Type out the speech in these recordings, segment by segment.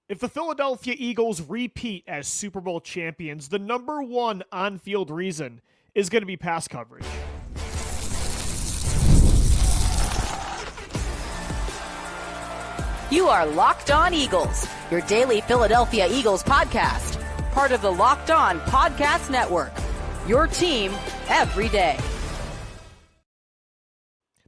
If the Philadelphia Eagles repeat as Super Bowl champions, the number one on-field reason is going to be pass coverage. You are Locked On Eagles, your daily Philadelphia Eagles podcast, part of the Locked On Podcast Network, your team every day.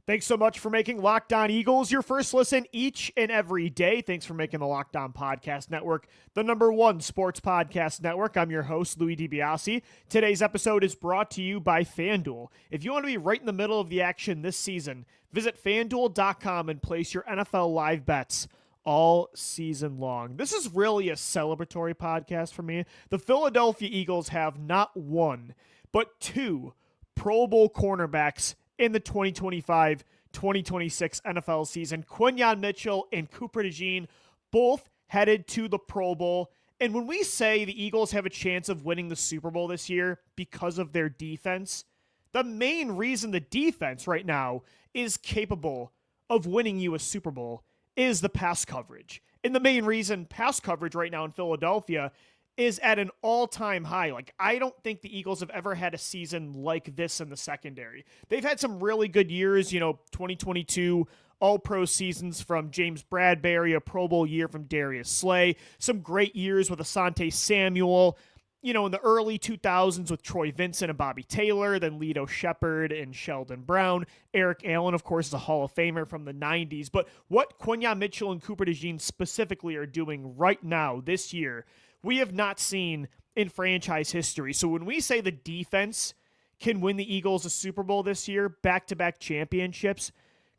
Thanks so much for making Locked On Eagles your first listen each and every day. Thanks for making the Locked On Podcast Network the number one sports podcast network. I'm your host, Louis DiBiase. Today's episode is brought to you by FanDuel. If you want to be right in the middle of the action this season, visit FanDuel.com and place your NFL live bets all season long. This is really a celebratory podcast for me. The Philadelphia Eagles have not one, but two Pro Bowl cornerbacks in the 2025-2026 NFL season. Quinyon Mitchell and Cooper DeJean both headed to the Pro Bowl. And when we say the Eagles have a chance of winning the Super Bowl this year because of their defense, the main reason the defense right now is capable of winning you a Super Bowl is the pass coverage. And the main reason pass coverage right now in Philadelphia is at an all-time high. Like, I don't think the Eagles have ever had a season like this in the secondary. They've had some really good years, 2022 all-pro seasons from James Bradbury, a Pro Bowl year from Darius Slay, some great years with Asante Samuel, in the early 2000s with Troy Vincent and Bobby Taylor, then Lito Shepherd and Sheldon Brown. Eric Allen, of course, is a Hall of Famer from the 90s. But what Quinyon Mitchell and Cooper DeJean specifically are doing right now this year, we have not seen in franchise history. So when we say the defense can win the Eagles a Super Bowl this year, back-to-back championships,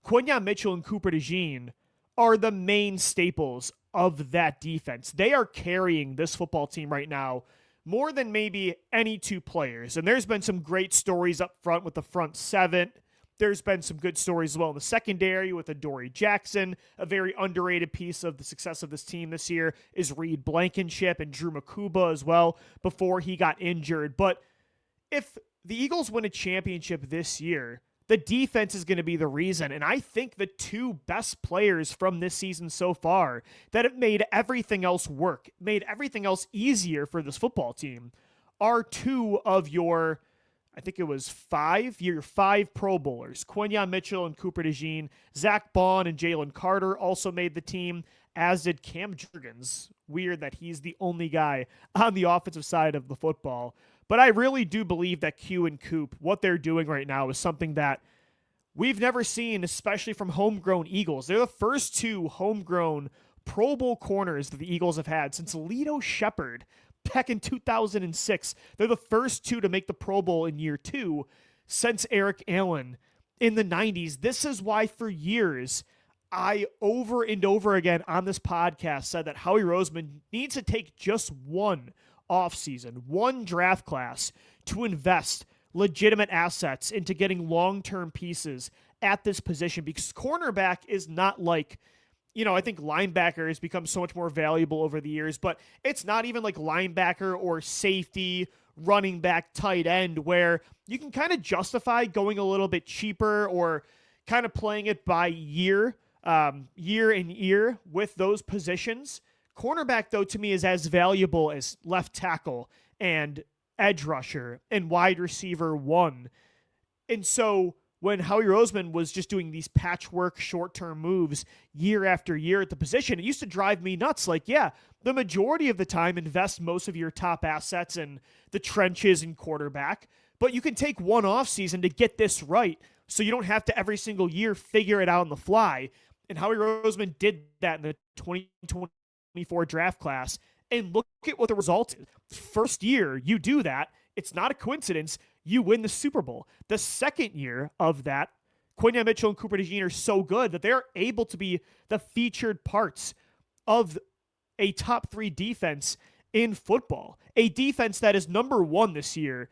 Quinyon Mitchell and Cooper DeJean are the main staples of that defense. They are carrying this football team right now more than maybe any two players. And there's been some great stories up front with the front seven. There's been some good stories as well in the secondary with Adoree Jackson. A very underrated piece of the success of this team this year is Reed Blankenship and Drew Makuba as well before he got injured. But if the Eagles win a championship this year, the defense is going to be the reason. And I think the two best players from this season so far that have made everything else work, made everything else easier for this football team, are two of your, I think it was your five Pro Bowlers. Quinyon Mitchell and Cooper DeJean. Zach Bond and Jalen Carter also made the team, as did Cam Jurgens. Weird that he's the only guy on the offensive side of the football. But I really do believe that Q and Coop, what they're doing right now is something that we've never seen, especially from homegrown Eagles. They're the first two homegrown Pro Bowl corners that the Eagles have had since Lito Shepherd back in 2006. They're the first two to make the Pro Bowl in year two since Eric Allen in the 90s. This is why for years I over and over again on this podcast said that Howie Roseman needs to take just one offseason, one draft class to invest legitimate assets into getting long-term pieces at this position, because cornerback is not like, I think linebacker has become so much more valuable over the years, but it's not even like linebacker or safety, running back, tight end, where you can kind of justify going a little bit cheaper or kind of playing it by year in year with those positions. Cornerback, though, to me is as valuable as left tackle and edge rusher and wide receiver one. And so when Howie Roseman was just doing these patchwork short-term moves year after year at the position, it used to drive me nuts. Like, yeah, the majority of the time invest most of your top assets in the trenches and quarterback, but you can take one offseason to get this right so you don't have to every single year figure it out on the fly. And Howie Roseman did that in the 2024 draft class, and look at what the result is. First year you do that, it's not a coincidence, you win the Super Bowl. The second year of that, Quinyon Mitchell and Cooper DeJean are so good that they're able to be the featured parts of a top three defense in football. A defense that is number one this year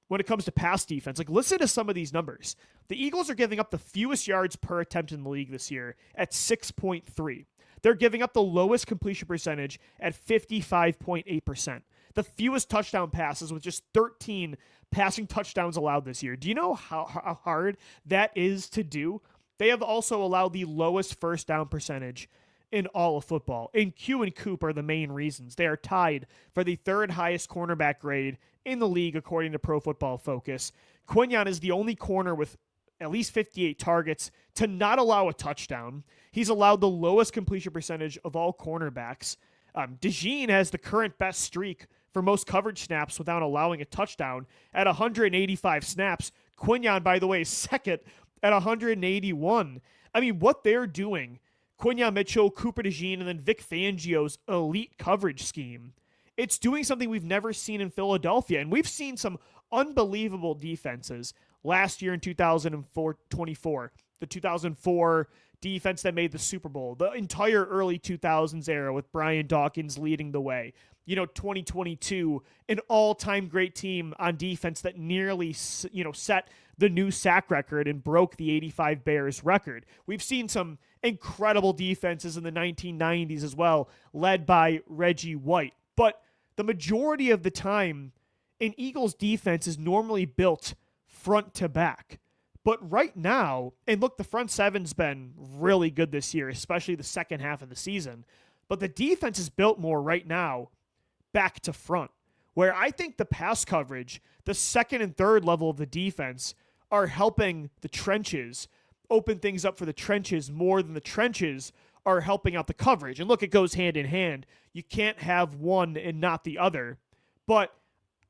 when it comes to pass defense. Like, listen to some of these numbers. The Eagles are giving up the fewest yards per attempt in the league this year at 6.3. They're giving up the lowest completion percentage at 55.8%. The fewest touchdown passes with just 13 passing touchdowns allowed this year. Do you know how hard that is to do? They have also allowed the lowest first down percentage in all of football. And Q and Coop are the main reasons. They are tied for the third highest cornerback grade in the league, according to Pro Football Focus. Quinyon is the only corner with at least 58 targets to not allow a touchdown. He's allowed the lowest completion percentage of all cornerbacks. DeJean has the current best streak for most coverage snaps without allowing a touchdown at 185 snaps. Quinyon, by the way, is second at 181. I mean, what they're doing, Quinyon Mitchell, Cooper DeJean, and then Vic Fangio's elite coverage scheme, it's doing something we've never seen in Philadelphia. And we've seen some unbelievable defenses last year in 2024, the 2004 defense that made the Super Bowl, the entire early 2000s era with Brian Dawkins leading the way. 2022, an all-time great team on defense that nearly, set the new sack record and broke the 85 Bears record. We've seen some incredible defenses in the 1990s as well, led by Reggie White. But the majority of the time, an Eagles defense is normally built front to back. But right now, and look, the front seven's been really good this year, especially the second half of the season. But the defense is built more right now back to front, where I think the pass coverage, the second and third level of the defense, are helping the trenches open things up for the trenches more than the trenches are helping out the coverage. And look, it goes hand in hand. You can't have one and not the other. But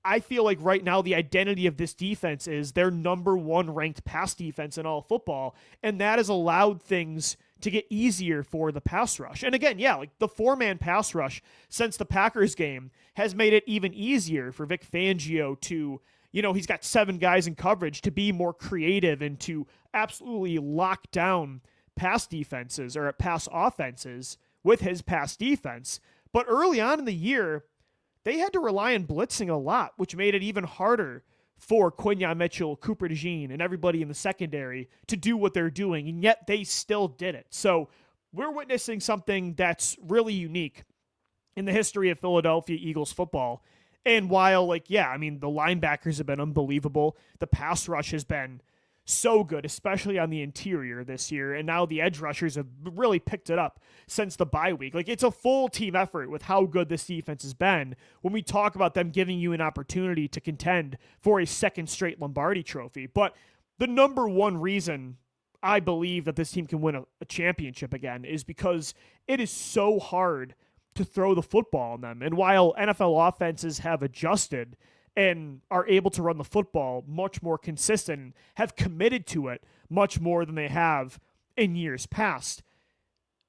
I feel like right now the identity of this defense is their number one ranked pass defense in all football, and that has allowed things to get easier for the pass rush. And again, like the four-man pass rush since the Packers game has made it even easier for Vic Fangio to, he's got 7 guys in coverage, to be more creative and to absolutely lock down pass defenses or pass offenses with his pass defense. But early on in the year, they had to rely on blitzing a lot, which made it even harder for Quinyon Mitchell, Cooper DeJean, and everybody in the secondary to do what they're doing, and yet they still did it. So we're witnessing something that's really unique in the history of Philadelphia Eagles football. And while, the linebackers have been unbelievable, the pass rush has been so good, especially on the interior this year, and now the edge rushers have really picked it up since the bye week. It's a full team effort with how good this defense has been when we talk about them giving you an opportunity to contend for a second straight Lombardi trophy. But the number one reason I believe that this team can win a championship again is because it is so hard to throw the football on them. And while NFL offenses have adjusted and are able to run the football much more consistent, have committed to it much more than they have in years past,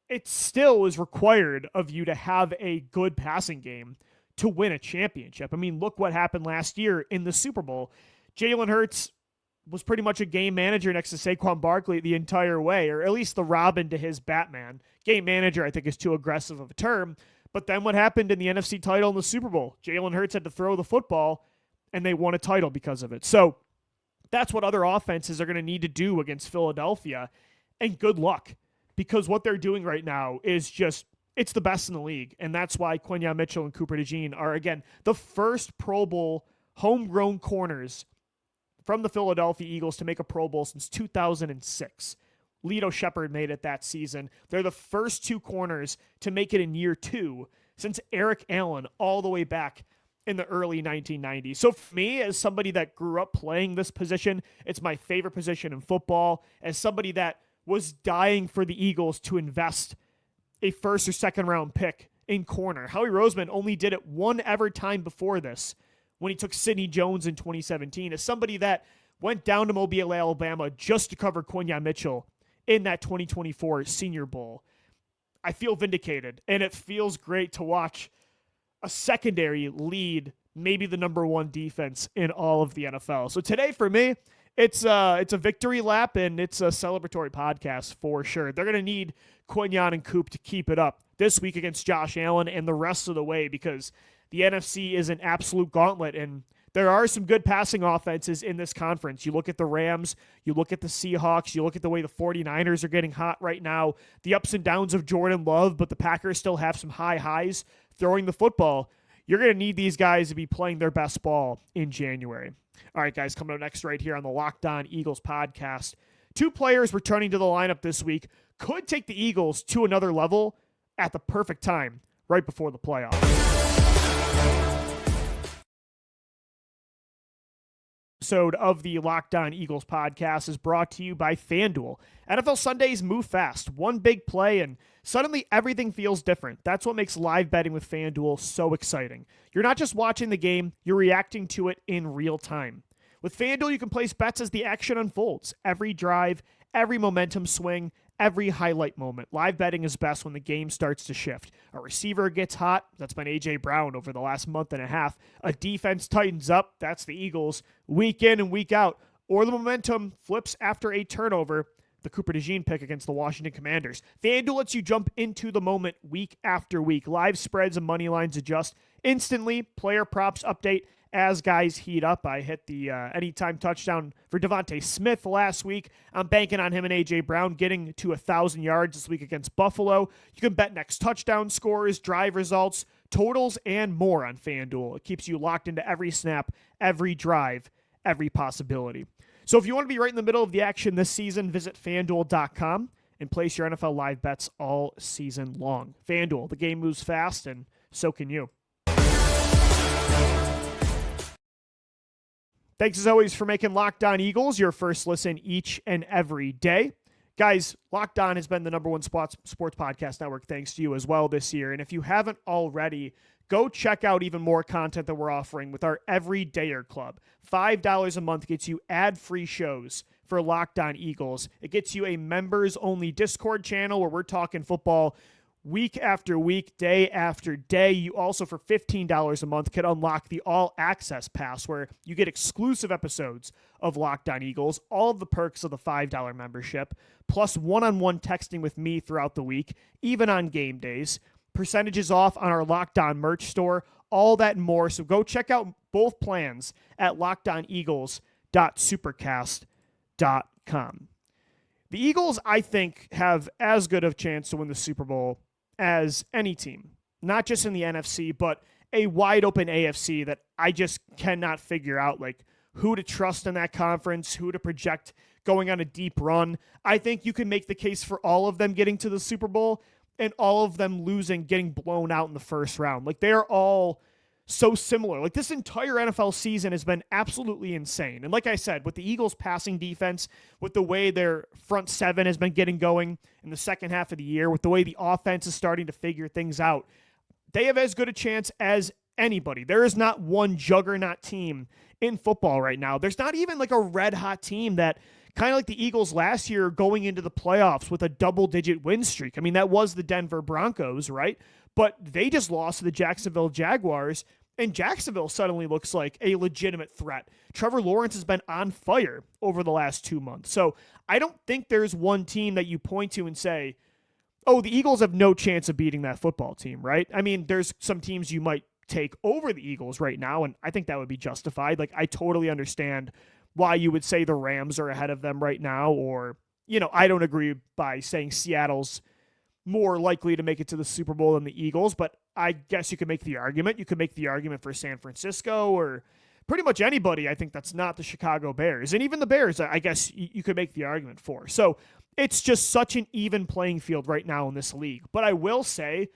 it still is required of you to have a good passing game to win a championship. I mean, look what happened last year in the Super Bowl. Jalen Hurts was pretty much a game manager next to Saquon Barkley the entire way, or at least the Robin to his Batman. Game manager, I think, is too aggressive of a term. But then what happened in the NFC title in the Super Bowl? Jalen Hurts had to throw the football, and they won a title because of it. So that's what other offenses are going to need to do against Philadelphia. And good luck, because what they're doing right now is just, it's the best in the league. And that's why Quinyon Mitchell and Cooper DeJean are, again, the first Pro Bowl homegrown corners from the Philadelphia Eagles to make a Pro Bowl since 2006. Lito Shepherd made it that season. They're the first 2 corners to make it in year 2 since Eric Allen all the way back in the early 1990s. So for me, as somebody that grew up playing this position, it's my favorite position in football. As somebody that was dying for the Eagles to invest a first or second round pick in corner, Howie Roseman only did it one ever time before this when he took Sidney Jones in 2017. As somebody that went down to Mobile, Alabama just to cover Quinyon Mitchell in that 2024 Senior Bowl, I feel vindicated, and it feels great to watch a secondary lead maybe the number one defense in all of the NFL. So today for me, it's a victory lap, and it's a celebratory podcast for sure. They're going to need Quinyon and Coop to keep it up this week against Josh Allen and the rest of the way, because the NFC is an absolute gauntlet, and there are some good passing offenses in this conference. You look at the Rams, you look at the Seahawks, you look at the way the 49ers are getting hot right now, the ups and downs of Jordan Love, but the Packers still have some high highs throwing the football. You're going to need these guys to be playing their best ball in January. All right, guys, coming up next right here on the Locked On Eagles podcast. 2 players returning to the lineup this week could take the Eagles to another level at the perfect time right before the playoffs. Episode of the Locked On Eagles podcast is brought to you by FanDuel. NFL Sundays move fast. One big play and suddenly everything feels different. That's what makes live betting with FanDuel so exciting. You're not just watching the game, you're reacting to it in real time. With FanDuel, you can place bets as the action unfolds. Every drive, every momentum swing, every highlight moment. Live betting is best when the game starts to shift. A receiver gets hot. That's been A.J. Brown over the last month and a half. A defense tightens up. That's the Eagles week in and week out. Or the momentum flips after a turnover. The Cooper DeJean pick against the Washington Commanders. FanDuel lets you jump into the moment week after week. Live spreads and money lines adjust instantly. Player props update as guys heat up. I hit the anytime touchdown for Devontae Smith last week. I'm banking on him and A.J. Brown getting to 1,000 yards this week against Buffalo. You can bet next touchdown scores, drive results, totals, and more on FanDuel. It keeps you locked into every snap, every drive, every possibility. So if you want to be right in the middle of the action this season, visit FanDuel.com and place your NFL live bets all season long. FanDuel, the game moves fast, and so can you. Thanks as always for making Locked On Eagles your first listen each and every day. Guys, Locked On has been the number one sports podcast network thanks to you as well this year. And if you haven't already, go check out even more content that we're offering with our Everydayer Club. $5 a month gets you ad-free shows for Locked On Eagles. It gets you a members-only Discord channel where we're talking football week after week, day after day. You also, for $15 a month, can unlock the All Access Pass, where you get exclusive episodes of Locked On Eagles, all of the perks of the $5 membership, plus one-on-one texting with me throughout the week, even on game days, percentages off on our Locked On merch store, all that and more. So go check out both plans at lockedoneagles.supercast.com. The Eagles, I think, have as good of a chance to win the Super Bowl as any team, not just in the NFC, but a wide open AFC that I just cannot figure out, like, who to trust in that conference, who to project going on a deep run. I think you can make the case for all of them getting to the Super Bowl and all of them losing, getting blown out in the first round. Like, they are all so similar. Like, this entire NFL season has been absolutely insane. And like I said, with the Eagles passing defense, with the way their front seven has been getting going in the second half of the year, with the way the offense is starting to figure things out, they have as good a chance as anybody. There is not one juggernaut team in football right now. There's not even like a red hot team that, kind of like the Eagles last year, going into the playoffs with a double-digit win streak. I mean, that was the Denver Broncos, right? But they just lost to the Jacksonville Jaguars, and Jacksonville suddenly looks like a legitimate threat. Trevor Lawrence has been on fire over the last 2 months. So I don't think there's one team that you point to and say, oh, the Eagles have no chance of beating that football team, right? I mean, there's some teams you might take over the Eagles right now, and I think that would be justified. Like, I totally understand why you would say the Rams are ahead of them right now, or, you know, I don't agree by saying Seattle's more likely to make it to the Super Bowl than the Eagles, but I guess you could make the argument. You could make the argument for San Francisco or pretty much anybody, I think, that's not the Chicago Bears. And even the Bears, I guess you could make the argument for. So it's just such an even playing field right now in this league. But I will say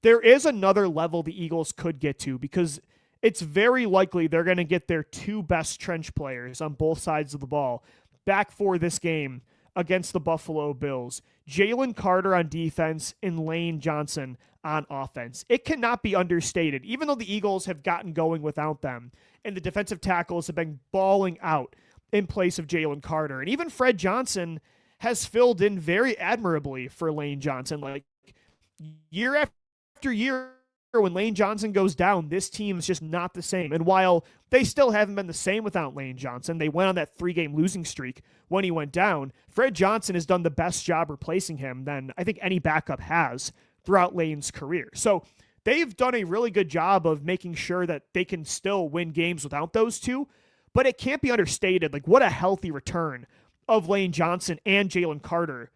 there is another level the Eagles could get to, because it's very likely they're going to get their two best trench players on both sides of the ball back for this game against the Buffalo Bills. Jalen Carter on defense and Lane Johnson on offense. It cannot be understated, even though the Eagles have gotten going without them, and the defensive tackles have been balling out in place of Jalen Carter. And even Fred Johnson has filled in very admirably for Lane Johnson. Like, year after year, when Lane Johnson goes down, this team is just not the same. And while they still haven't been the same without Lane Johnson, they went on that 3-game losing streak when he went down. Fred Johnson has done the best job replacing him than I think any backup has throughout Lane's career. So they've done a really good job of making sure that they can still win games without those two, but it can't be understated, like, what a healthy return of Lane Johnson and Jalen Carter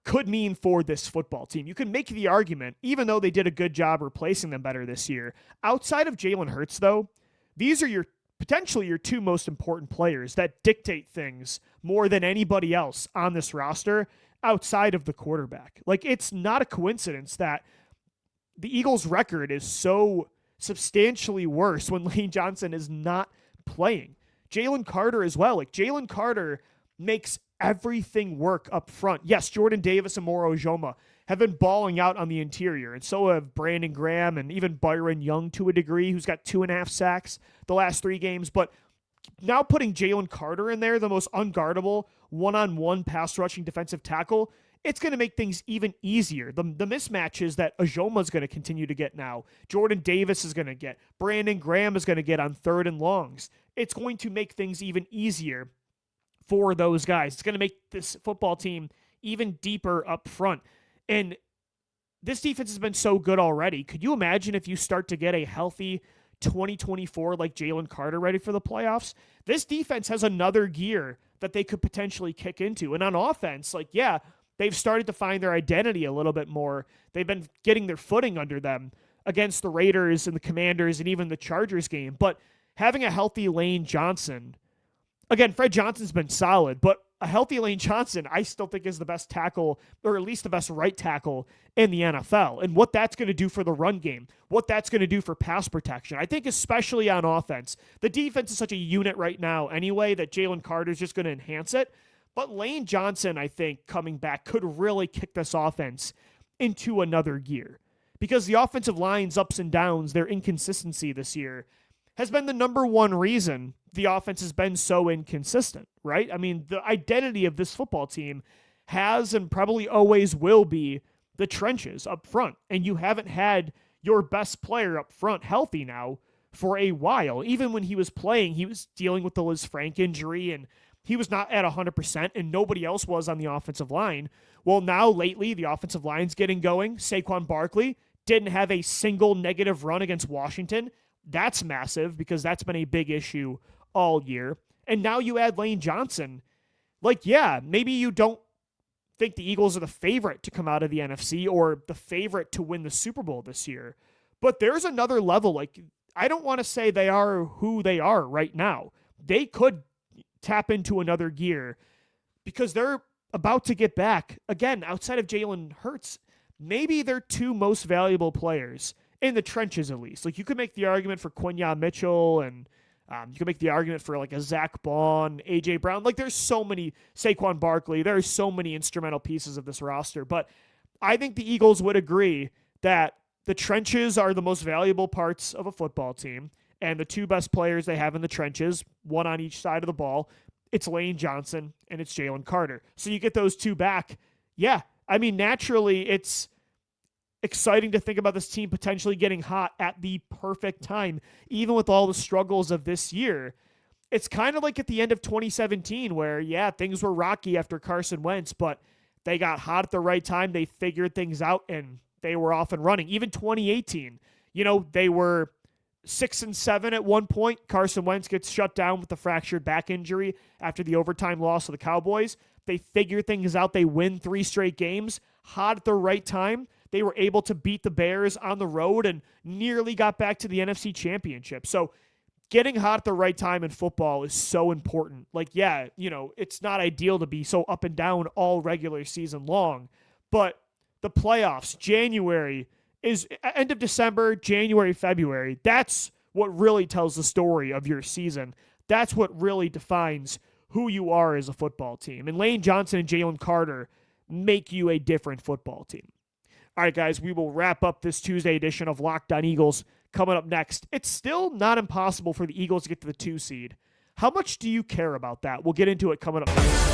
could mean for this football team. You can make the argument, even though they did a good job replacing them better this year, outside of Jalen Hurts, though, these are potentially your two most important players that dictate things more than anybody else on this roster outside of the quarterback. Like, it's not a coincidence that the Eagles' record is so substantially worse when Lane Johnson is not playing. Jalen Carter as well. Like, Jalen Carter makes everything work up front. Yes, Jordan Davis and Moro Ojomo have been balling out on the interior, and so have Brandon Graham and even Byron Young to a degree, who's got 2.5 sacks the last 3 games. But now putting Jalen Carter in there, the most unguardable one-on-one pass rushing defensive tackle, it's going to make things even easier. The mismatches that Ojomo is going to continue to get now, Jordan Davis is going to get, Brandon Graham is going to get on 3rd and longs. It's going to make things even easier for those guys. It's going to make this football team even deeper up front. And this defense has been so good already. Could you imagine if you start to get a healthy 2024 like Jalen Carter ready for the playoffs? This defense has another gear that they could potentially kick into. And on offense, like, yeah, they've started to find their identity a little bit more. They've been getting their footing under them against the Raiders and the Commanders and even the Chargers game. But having a healthy Lane Johnson, again, Fred Johnson's been solid, but a healthy Lane Johnson, I still think, is the best tackle, or at least the best right tackle in the NFL. And what that's going to do for the run game, what that's going to do for pass protection. I think especially on offense, the defense is such a unit right now anyway that Jalen Carter's just going to enhance it. But Lane Johnson, I think, coming back could really kick this offense into another gear, because the offensive line's ups and downs, their inconsistency this year, has been the number one reason the offense has been so inconsistent, right? I mean, the identity of this football team has and probably always will be the trenches up front. And you haven't had your best player up front healthy now for a while. Even when he was playing, he was dealing with the Liz Frank injury, and he was not at 100%, and nobody else was on the offensive line. Well, now lately, the offensive line's getting going. Saquon Barkley didn't have a single negative run against Washington. That's massive, because that's been a big issue all year. And now you add Lane Johnson. Like, yeah, maybe you don't think the Eagles are the favorite to come out of the NFC or the favorite to win the Super Bowl this year, but there's another level. Like, I don't want to say they are who they are right now. They could tap into another gear because they're about to get back, again, outside of Jalen Hurts, maybe their 2 most valuable players in the trenches, at least. Like, you could make the argument for Quinyon Mitchell, and you could make the argument for like a Zach Bond, A.J. Brown. Like, there's so many, Saquon Barkley, there's so many instrumental pieces of this roster. But I think the Eagles would agree that the trenches are the most valuable parts of a football team, and the 2 best players they have in the trenches, one on each side of the ball, it's Lane Johnson and it's Jalen Carter. So you get those 2 back. Yeah, I mean, naturally, it's exciting to think about this team potentially getting hot at the perfect time, even with all the struggles of this year. It's kind of like at the end of 2017 where, yeah, things were rocky after Carson Wentz, but they got hot at the right time. They figured things out and they were off and running. Even 2018, they were 6-7 at one point. Carson Wentz gets shut down with the fractured back injury after the overtime loss of the Cowboys. They figure things out. They win 3 straight games, hot at the right time. They were able to beat the Bears on the road and nearly got back to the NFC Championship. So getting hot at the right time in football is so important. Like, yeah, it's not ideal to be so up and down all regular season long, but the playoffs, January, is end of December, January, February. That's what really tells the story of your season. That's what really defines who you are as a football team. And Lane Johnson and Jalen Carter make you a different football team. All right, guys, we will wrap up this Tuesday edition of Locked On Eagles. Coming up next, it's still not impossible for the Eagles to get to the 2 seed. How much do you care about that? We'll get into it coming up next.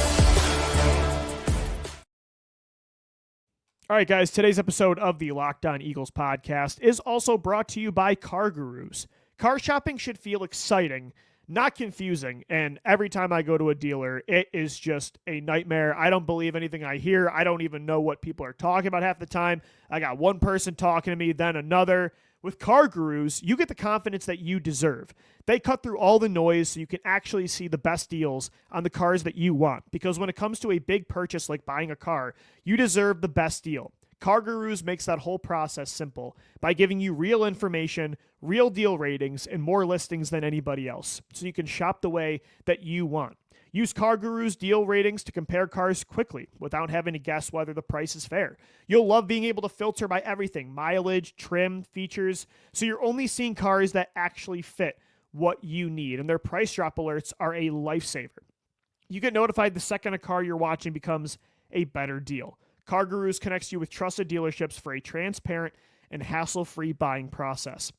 All right, guys, today's episode of the Locked On Eagles podcast is also brought to you by CarGurus. Car shopping should feel exciting, not confusing, and every time I go to a dealer, it is just a nightmare. I don't believe anything I hear. I don't even know what people are talking about half the time. I got one person talking to me, then another. With CarGurus, you get the confidence that you deserve. They cut through all the noise so you can actually see the best deals on the cars that you want. Because when it comes to a big purchase like buying a car, you deserve the best deal. CarGurus makes that whole process simple by giving you real information, real deal ratings, and more listings than anybody else, so you can shop the way that you want. Use CarGurus deal ratings to compare cars quickly without having to guess whether the price is fair. You'll love being able to filter by everything, mileage, trim, features, so you're only seeing cars that actually fit what you need, and their price drop alerts are a lifesaver. You get notified the second a car you're watching becomes a better deal. CarGurus connects you with trusted dealerships for a transparent and hassle-free buying process.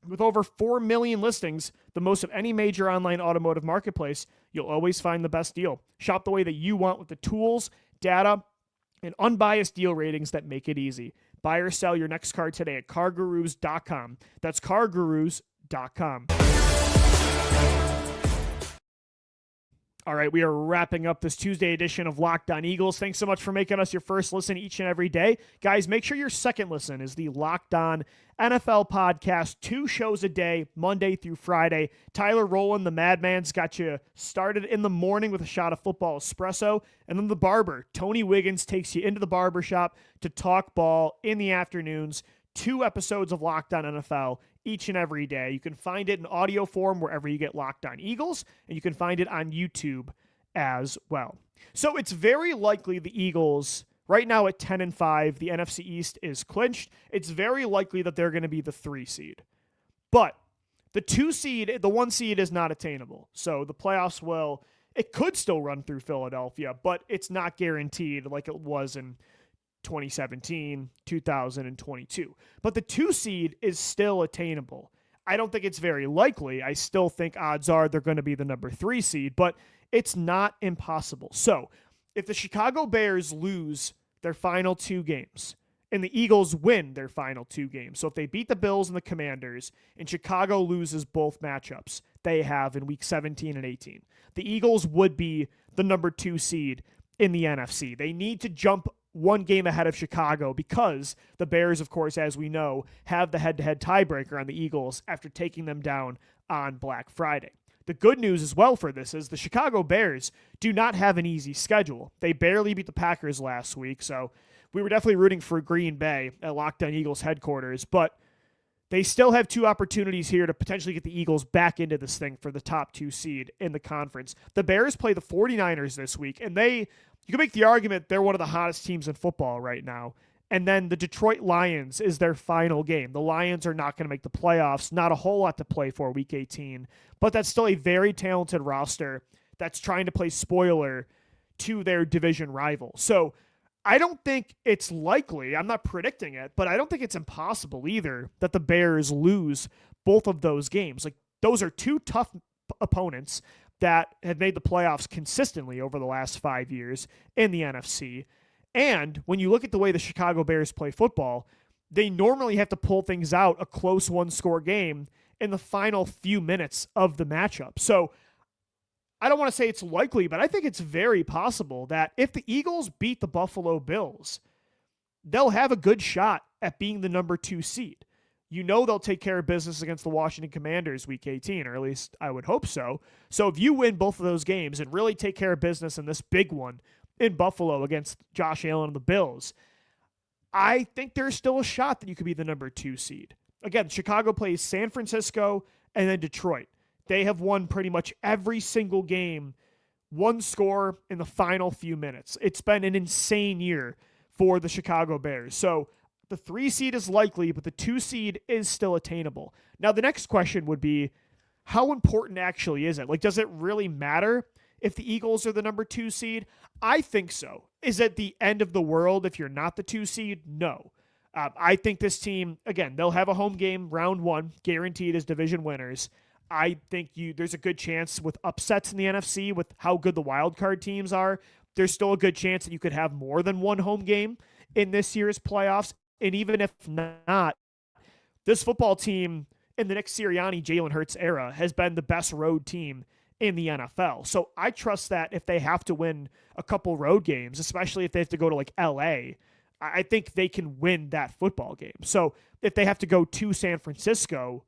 With over 4 million listings, the most of any major online automotive marketplace, you'll always find the best deal. Shop the way that you want with the tools, data, and unbiased deal ratings that make it easy. Buy or sell your next car today at CarGurus.com. That's CarGurus.com. All right, we are wrapping up this Tuesday edition of Locked On Eagles. Thanks so much for making us your first listen each and every day. Guys, make sure your second listen is the Locked On NFL podcast, 2 shows a day, Monday through Friday. Tyler Rowland, the madman's got you started in the morning with a shot of football espresso, and then the barber, Tony Wiggins, takes you into the barbershop to talk ball in the afternoons. 2 episodes of Locked On NFL each and every day. You can find it in audio form wherever you get Locked On Eagles, and you can find it on YouTube as well. So it's very likely the Eagles, right now at 10-5, the NFC East is clinched. It's very likely that they're going to be the 3 seed. But the 2 seed, the 1 seed is not attainable. So the playoffs it could still run through Philadelphia, but it's not guaranteed like it was in 2017, 2022. But the 2 seed is still attainable. I don't think it's very likely. I still think odds are they're going to be the number 3 seed, but it's not impossible. So if the Chicago Bears lose their final 2 games and the Eagles win their final 2 games, so if they beat the Bills and the Commanders and Chicago loses both matchups they have in week 17 and 18, the Eagles would be the number 2 seed in the NFC. They need to jump 1 game ahead of Chicago because the Bears, of course, as we know, have the head-to-head tiebreaker on the Eagles after taking them down on Black Friday. The good news as well for this is the Chicago Bears do not have an easy schedule. They barely beat the Packers last week, so we were definitely rooting for Green Bay at Locked On Eagles headquarters, but they still have 2 opportunities here to potentially get the Eagles back into this thing for the top 2 seed in the conference. The Bears play the 49ers this week, and you can make the argument they're one of the hottest teams in football right now. And then the Detroit Lions is their final game. The Lions are not going to make the playoffs. Not a whole lot to play for week 18. But that's still a very talented roster that's trying to play spoiler to their division rival. So I don't think it's likely, I'm not predicting it, but I don't think it's impossible either that the Bears lose both of those games. Like, those are 2 tough opponents that have made the playoffs consistently over the last 5 years in the NFC. And when you look at the way the Chicago Bears play football, they normally have to pull things out, a close 1-score game, in the final few minutes of the matchup. So I don't want to say it's likely, but I think it's very possible that if the Eagles beat the Buffalo Bills, they'll have a good shot at being the number 2 seed. You know they'll take care of business against the Washington Commanders week 18, or at least I would hope so. So if you win both of those games and really take care of business in this big one in Buffalo against Josh Allen and the Bills, I think there's still a shot that you could be the number 2 seed. Again, Chicago plays San Francisco and then Detroit. They have won pretty much every single game, 1 score in the final few minutes. It's been an insane year for the Chicago Bears. So the 3 seed is likely, but the 2 seed is still attainable. Now, the next question would be, how important actually is it? Like, does it really matter if the Eagles are the number 2 seed? I think so. Is it the end of the world if you're not the 2 seed? No. I think this team, again, they'll have a home game round 1, guaranteed as division winners. I think there's a good chance with upsets in the NFC, with how good the wild card teams are, there's still a good chance that you could have more than 1 home game in this year's playoffs. And even if not, this football team in the Nick Sirianni, Jalen Hurts era has been the best road team in the NFL. So I trust that if they have to win a couple road games, especially if they have to go to like LA, I think they can win that football game. So if they have to go to San Francisco,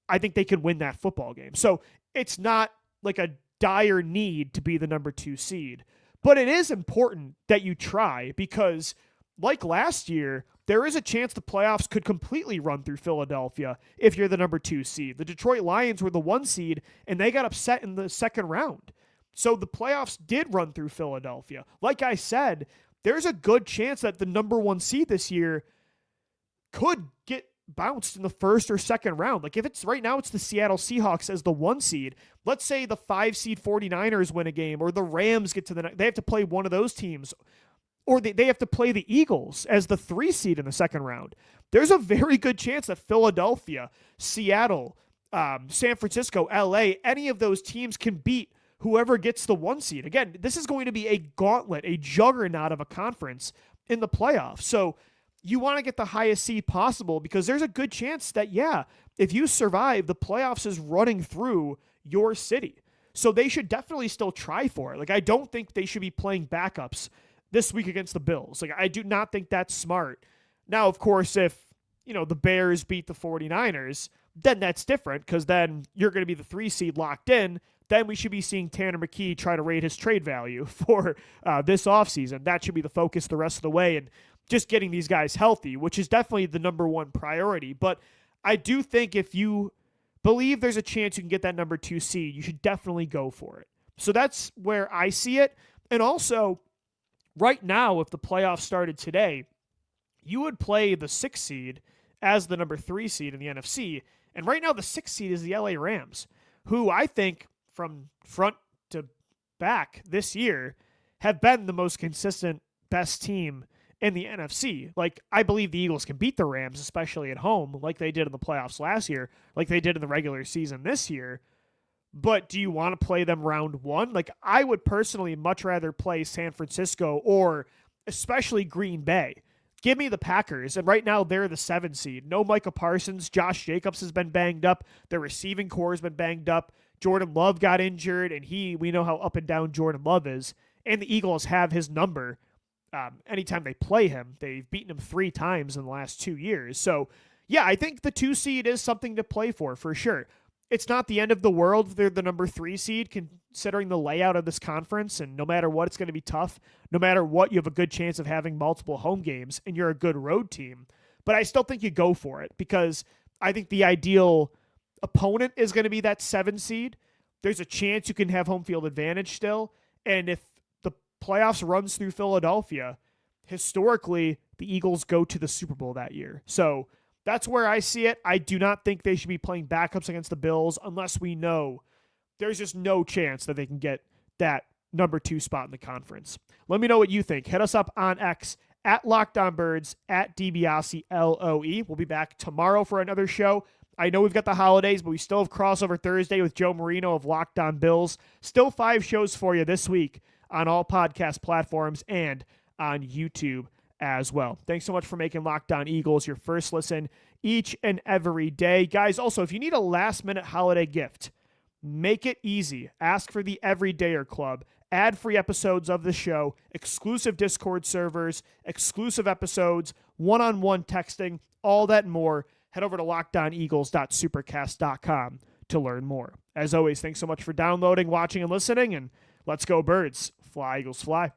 I think they can win that football game. So it's not like a dire need to be the number 2 seed, but it is important that you try because, like last year, there is a chance the playoffs could completely run through Philadelphia if you're the number 2 seed. The Detroit Lions were the 1 seed, and they got upset in the second round. So the playoffs did run through Philadelphia. Like I said, there's a good chance that the number 1 seed this year could get bounced in the first or second round. Like if it's right now, it's the Seattle Seahawks as the 1 seed. Let's say the 5 seed 49ers win a game, or the Rams get to they have to play one of those teams, or they have to play the Eagles as the 3 seed in the second round. There's a very good chance that Philadelphia, Seattle, San Francisco, LA, any of those teams can beat whoever gets the 1 seed. Again, this is going to be a gauntlet, a juggernaut of a conference in the playoffs. So you want to get the highest seed possible, because there's a good chance that, yeah, if you survive, the playoffs is running through your city. So they should definitely still try for it. Like, I don't think they should be playing backups this week against the Bills. Like, I do not think that's smart. Now, of course, if, the Bears beat the 49ers, then that's different, because then you're going to be the 3 seed locked in. Then we should be seeing Tanner McKee try to rate his trade value for this offseason. That should be the focus the rest of the way, and just getting these guys healthy, which is definitely the number 1 priority. But I do think if you believe there's a chance you can get that number 2 seed, you should definitely go for it. So that's where I see it. And also, right now, if the playoffs started today, you would play the 6 seed as the number 3 seed in the NFC. And right now, the 6 seed is the LA Rams, who I think from front to back this year have been the most consistent, best team in the NFC. Like, I believe the Eagles can beat the Rams, especially at home, like they did in the playoffs last year, like they did in the regular season this year. But do you want to play them round 1? Like, I would personally much rather play San Francisco or especially Green Bay. Give me the Packers, and right now they're the 7 seed. No Micah Parsons. Josh Jacobs has been banged up. Their receiving core has been banged up. Jordan Love got injured, and we know how up and down Jordan Love is. And the Eagles have his number anytime they play him. They've beaten him 3 times in the last 2 years. So, yeah, I think the 2 seed is something to play for sure. It's not the end of the world if they're the number 3 seed, considering the layout of this conference, and no matter what, it's going to be tough. No matter what, you have a good chance of having multiple home games, and you're a good road team. But I still think you go for it, because I think the ideal opponent is going to be that 7 seed. There's a chance you can have home field advantage still, and if the playoffs runs through Philadelphia, historically, the Eagles go to the Super Bowl that year. So that's where I see it. I do not think they should be playing backups against the Bills unless we know there's just no chance that they can get that number 2 spot in the conference. Let me know what you think. Hit us up on X at LockedOnBirds, at DiBiase LOE. We'll be back tomorrow for another show. I know we've got the holidays, but we still have crossover Thursday with Joe Marino of Locked On Bills. Still 5 shows for you this week on all podcast platforms and on YouTube as well. Thanks so much for making Locked On Eagles your first listen each and every day. Guys, also, if you need a last-minute holiday gift, make it easy. Ask for the Everydayer Club. Ad-free episodes of the show, exclusive Discord servers, exclusive episodes, one-on-one texting, all that and more. Head over to lockedoneagles.supercast.com to learn more. As always, thanks so much for downloading, watching, and listening, and let's go Birds. Fly, Eagles, fly.